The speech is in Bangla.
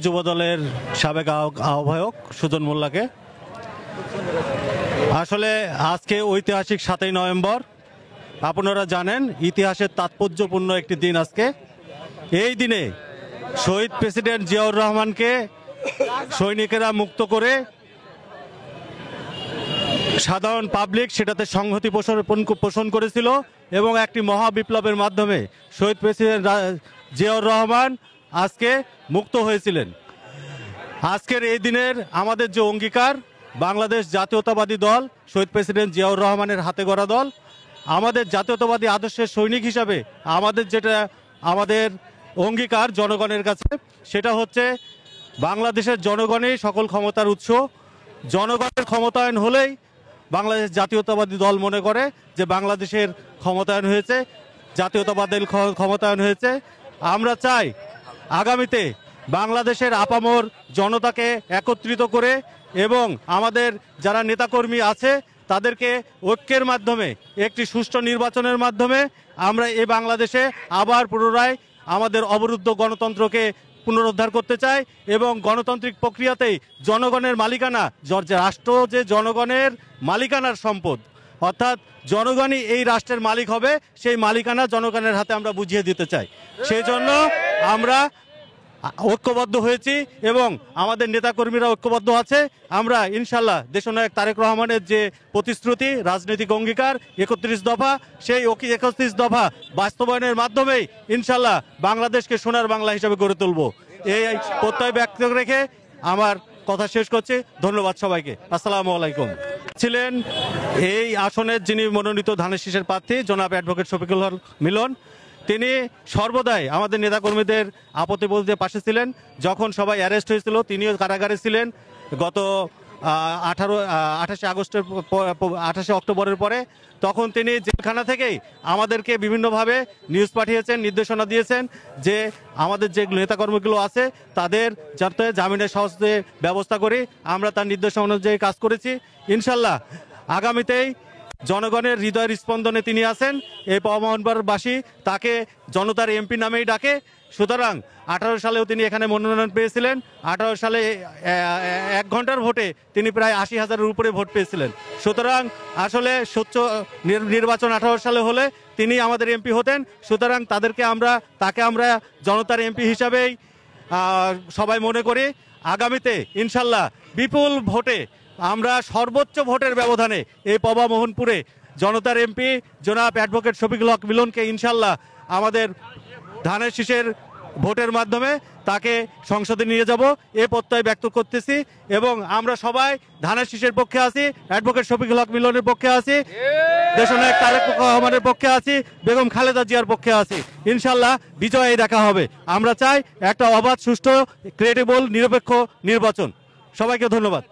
যুবদলের সাবেক আহ্বায়ক সুজন মোল্লাকে। আসলে আজকে ঐতিহাসিক 7ই নভেম্বর, আপনারা জানেন ইতিহাসের তাৎপর্যপূর্ণ একটি দিন। আজকে এই দিনে শহীদ প্রেসিডেন্ট জিয়াউর রহমানকে সৈনিকেরা মুক্ত করে সাধারণ পাবলিক সেটাতে সংহতি পোষণ করেছিল এবং একটি মহা বিপ্লবের মাধ্যমে শহীদ প্রেসিডেন্ট জিয়াউর রহমান আজকে মুক্ত হয়েছিলেন। আজকের এই দিনের আমাদের যে অঙ্গীকার, বাংলাদেশ জাতীয়তাবাদী দল শহীদ প্রেসিডেন্ট জিয়াউর রহমানের হাতে গড়া দল, আমাদের জাতীয়তাবাদী আদর্শের সৈনিক হিসাবে আমাদের অঙ্গীকার জনগণের কাছে, সেটা হচ্ছে বাংলাদেশের জনগণই সকল ক্ষমতার উৎস। জনগণের ক্ষমতায়ন হলেই বাংলাদেশ জাতীয়তাবাদী দল মনে করে যে বাংলাদেশের ক্ষমতায়ন হয়েছে, জাতীয়তাবাদের ক্ষমতায়ন হয়েছে। আমরা চাই আগামীতে বাংলাদেশের আপামর জনতাকে একত্রিত করে এবং আমাদের যারা নেতাকর্মী আছে তাদেরকে ঐক্যের মাধ্যমে একটি সুষ্ঠু নির্বাচনের মাধ্যমে আমরা এই বাংলাদেশে আবার পুনরায় আমাদের অবরুদ্ধ গণতন্ত্রকে পুনরুদ্ধার করতে চাই এবং গণতান্ত্রিক প্রক্রিয়াতেই জনগণের মালিকানা, রাষ্ট্র যে জনগণের মালিকানার সম্পদ, অর্থাৎ জনগণই এই রাষ্ট্রের মালিক হবে, সেই মালিকানা জনগণের হাতে আমরা বুঝিয়ে দিতে চাই। সেই জন্য আমরা ঐক্যবদ্ধ হয়েছি এবং আমাদের নেতাকর্মীরা ঐক্যবদ্ধ আছে। আমরা ইনশাল্লাহ দেশনায়ক তারেক রহমানের যে প্রতিশ্রুতি, রাজনৈতিক অঙ্গীকার 31 দফা, সেই 31 দফা বাস্তবায়নের মাধ্যমেই ইনশাল্লাহ বাংলাদেশকে সোনার বাংলা হিসেবে গড়ে তুলব, এই প্রত্যয় ব্যক্ত রেখে আমার কথা শেষ করছি। ধন্যবাদ সবাইকে। আসসালামু আলাইকুম। ছিলেন এই আসনের যিনি মনোনীত ধানের শীষের প্রার্থী জনাব অ্যাডভোকেট শফিকুল হক মিলন। তিনি সর্বদাই আমাদের নেতাকর্মীদের আপত্তি বলতে পাশে ছিলেন। যখন সবাই অ্যারেস্ট হয়েছিল তিনিও কারাগারে ছিলেন। গত 28 অক্টোবরের পরে তখন তিনি জেলখানা থেকেই আমাদেরকে বিভিন্নভাবে নিউজ পাঠিয়েছেন, নির্দেশনা দিয়েছেন যে আমাদের যে নেতাকর্মীগুলো আছে তাদের যাতে জামিনের সহজে ব্যবস্থা করি। আমরা তার নির্দেশনা অনুযায়ী কাজ করেছি। ইনশাল্লাহ আগামীতেই জনগণের হৃদয়ের স্পন্দনে তিনি আছেন। এই পাওয়ামোহনবাসী তাকে জনতার এমপি নামেই ডাকে। সুতরাং 18 সালেও তিনি এখানে মনোনয়ন পেয়েছিলেন। 18 সালে 1 ঘন্টার ভোটে তিনি প্রায় 80,000-এর উপরে ভোট পেয়েছিলেন। সুতরাং আসলে স্বচ্ছ নির্বাচন 18 সালে হলে তিনি আমাদের এমপি হতেন। সুতরাং তাকে আমরা জনতার এমপি হিসাবেই সবাই মনে করি। আগামীতে ইনশাল্লাহ বিপুল ভোটে আমরা সর্বোচ্চ ভোটের ব্যবধানে এই পবা মোহনপুরে জনতার এমপি জনাব অ্যাডভোকেট শফিকুল হক মিলনকে ইনশাল্লাহ আমাদের ধানের শীষের ভোটের মাধ্যমে তাকে সংসদে নিয়ে যাব এ প্রত্যয় ব্যক্ত করতেছি। এবং আমরা সবাই ধানের শীষের পক্ষে আছি, অ্যাডভোকেট শফিকুল হক মিলনের পক্ষে আছি, দেশনায়ক তারেক রহমানের পক্ষে আছি, বেগম খালেদা জিয়ার পক্ষে আছি। ইনশাল্লাহ বিজয় দেখা হবে। আমরা চাই একটা অবাধ, সুষ্ঠু, ক্রেডিবল, নিরপেক্ষ নির্বাচন। সবাইকে ধন্যবাদ।